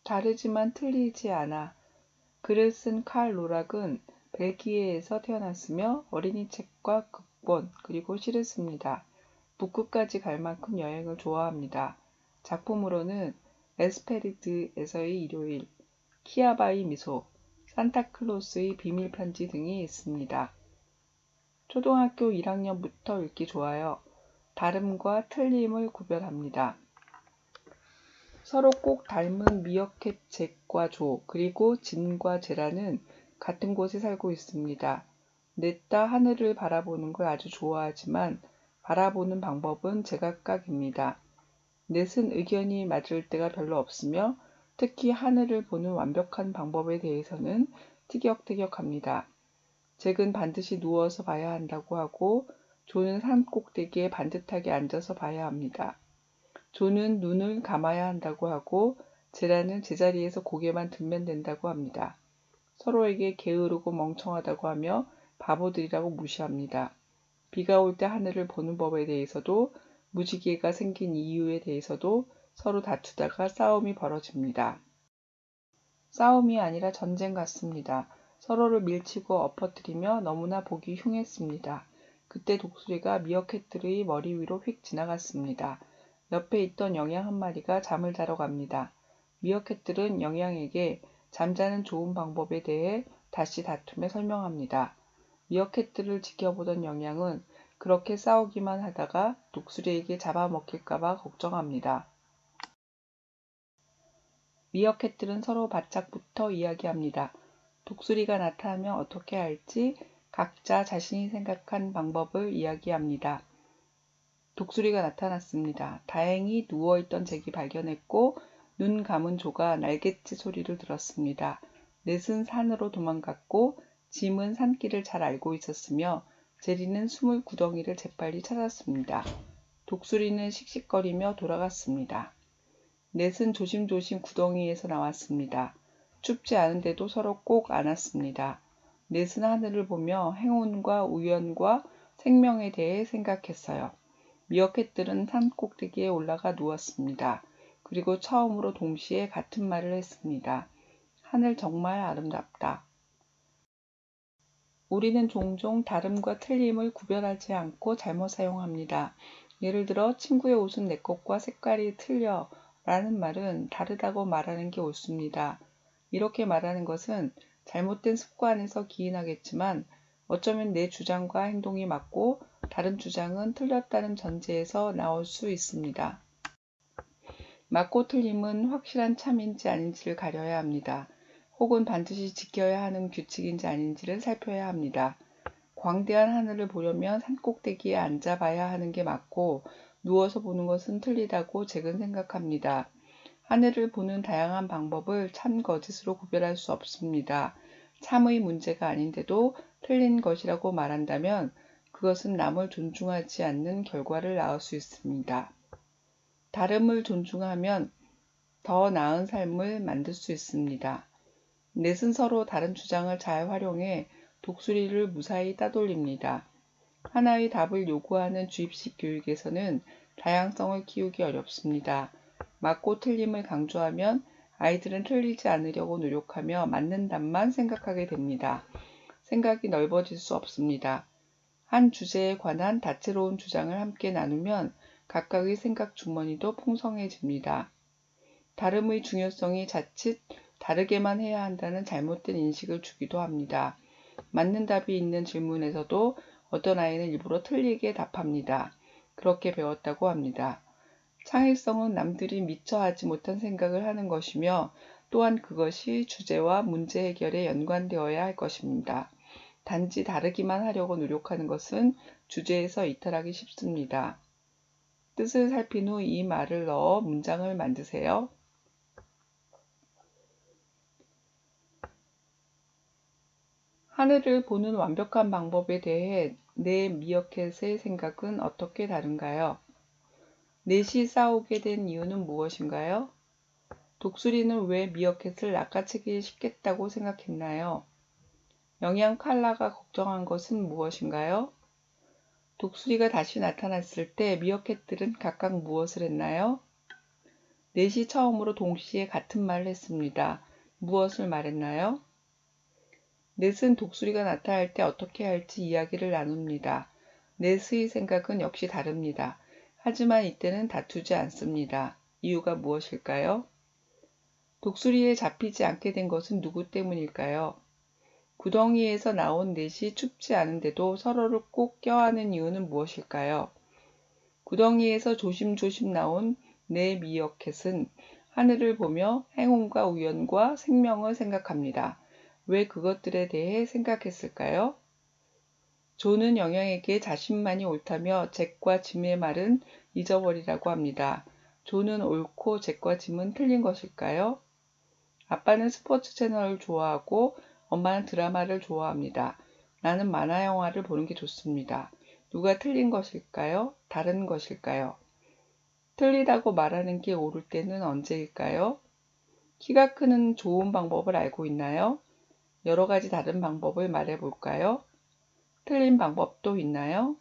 다르지만 틀리지 않아. 글을 쓴 칼 로락은 벨기에에서 태어났으며 어린이 책과 극본 그리고 시를 씁니다. 북극까지 갈 만큼 여행을 좋아합니다. 작품으로는 에스페리드에서의 일요일, 키아바이 미소, 산타클로스의 비밀 편지 등이 있습니다. 초등학교 1학년부터 읽기 좋아요. 다름과 틀림을 구별합니다. 서로 꼭 닮은 미어캣 잭과 조, 그리고 진과 제라는 같은 곳에 살고 있습니다. 넷다 하늘을 바라보는 걸 아주 좋아하지만 바라보는 방법은 제각각입니다. 넷은 의견이 맞을 때가 별로 없으며 특히 하늘을 보는 완벽한 방법에 대해서는 티격태격합니다. 잭은 반드시 누워서 봐야 한다고 하고 조는 산 꼭대기에 반듯하게 앉아서 봐야 합니다. 조는 눈을 감아야 한다고 하고 제라는 제자리에서 고개만 들면 된다고 합니다. 서로에게 게으르고 멍청하다고 하며 바보들이라고 무시합니다. 비가 올 때 하늘을 보는 법에 대해서도 무지개가 생긴 이유에 대해서도 서로 다투다가 싸움이 벌어집니다. 싸움이 아니라 전쟁 같습니다. 서로를 밀치고 엎어뜨리며 너무나 보기 흉했습니다. 그때 독수리가 미어캣들의 머리 위로 휙 지나갔습니다. 옆에 있던 영양 한 마리가 잠을 자러 갑니다. 미어캣들은 영양에게 잠자는 좋은 방법에 대해 다시 다투며 설명합니다. 미어캣들을 지켜보던 영양은 그렇게 싸우기만 하다가 독수리에게 잡아먹힐까봐 걱정합니다. 미어캣들은 서로 바짝 붙어 이야기합니다. 독수리가 나타나면 어떻게 할지 각자 자신이 생각한 방법을 이야기합니다. 독수리가 나타났습니다. 다행히 누워있던 잭이 발견했고 눈 감은 조가 날갯짓 소리를 들었습니다. 넷은 산으로 도망갔고 짐은 산길을 잘 알고 있었으며 제리는 숨을 구덩이를 재빨리 찾았습니다. 독수리는 씩씩거리며 돌아갔습니다. 넷은 조심조심 구덩이에서 나왔습니다. 춥지 않은데도 서로 꼭 안았습니다. 넷은 하늘을 보며 행운과 우연과 생명에 대해 생각했어요. 미어캣들은 산 꼭대기에 올라가 누웠습니다. 그리고 처음으로 동시에 같은 말을 했습니다. 하늘 정말 아름답다. 우리는 종종 다름과 틀림을 구별하지 않고 잘못 사용합니다. 예를 들어 친구의 옷은 내 것과 색깔이 틀려 라는 말은 다르다고 말하는 게 옳습니다. 이렇게 말하는 것은 잘못된 습관에서 기인하겠지만 어쩌면 내 주장과 행동이 맞고 다른 주장은 틀렸다는 전제에서 나올 수 있습니다. 맞고 틀림은 확실한 참인지 아닌지를 가려야 합니다. 혹은 반드시 지켜야 하는 규칙인지 아닌지를 살펴야 합니다. 광대한 하늘을 보려면 산꼭대기에 앉아 봐야 하는 게 맞고 누워서 보는 것은 틀리다고 잭은 생각합니다. 하늘을 보는 다양한 방법을 참 거짓으로 구별할 수 없습니다. 참의 문제가 아닌데도 틀린 것이라고 말한다면 그것은 남을 존중하지 않는 결과를 낳을 수 있습니다. 다름을 존중하면 더 나은 삶을 만들 수 있습니다. 넷은 서로 다른 주장을 잘 활용해 독수리를 무사히 따돌립니다. 하나의 답을 요구하는 주입식 교육에서는 다양성을 키우기 어렵습니다. 맞고 틀림을 강조하면 아이들은 틀리지 않으려고 노력하며 맞는 답만 생각하게 됩니다. 생각이 넓어질 수 없습니다. 한 주제에 관한 다채로운 주장을 함께 나누면 각각의 생각 주머니도 풍성해집니다. 다름의 중요성이 자칫 다르게만 해야 한다는 잘못된 인식을 주기도 합니다. 맞는 답이 있는 질문에서도 어떤 아이는 일부러 틀리게 답합니다. 그렇게 배웠다고 합니다. 창의성은 남들이 미처 하지 못한 생각을 하는 것이며 또한 그것이 주제와 문제 해결에 연관되어야 할 것입니다. 단지 다르기만 하려고 노력하는 것은 주제에서 이탈하기 쉽습니다. 뜻을 살핀 후 이 말을 넣어 문장을 만드세요. 하늘을 보는 완벽한 방법에 대해 내 미어캣의 생각은 어떻게 다른가요? 넷이 싸우게 된 이유는 무엇인가요? 독수리는 왜 미어캣을 낚아채기 쉽겠다고 생각했나요? 영양 칼라가 걱정한 것은 무엇인가요? 독수리가 다시 나타났을 때 미어캣들은 각각 무엇을 했나요? 넷이 처음으로 동시에 같은 말을 했습니다. 무엇을 말했나요? 넷은 독수리가 나타날 때 어떻게 할지 이야기를 나눕니다. 넷의 생각은 역시 다릅니다. 하지만 이때는 다투지 않습니다. 이유가 무엇일까요? 독수리에 잡히지 않게 된 것은 누구 때문일까요? 구덩이에서 나온 넷이 춥지 않은데도 서로를 꼭 껴안은 이유는 무엇일까요? 구덩이에서 조심조심 나온 네 미어캣은 하늘을 보며 행운과 우연과 생명을 생각합니다. 왜 그것들에 대해 생각했을까요? 존은 영양에게 자신만이 옳다며 잭과 짐의 말은 잊어버리라고 합니다. 존은 옳고 잭과 짐은 틀린 것일까요? 아빠는 스포츠 채널을 좋아하고 엄마는 드라마를 좋아합니다. 나는 만화 영화를 보는 게 좋습니다. 누가 틀린 것일까요? 다른 것일까요? 틀리다고 말하는 게 옳을 때는 언제일까요? 키가 크는 좋은 방법을 알고 있나요? 여러 가지 다른 방법을 말해 볼까요? 틀린 방법도 있나요?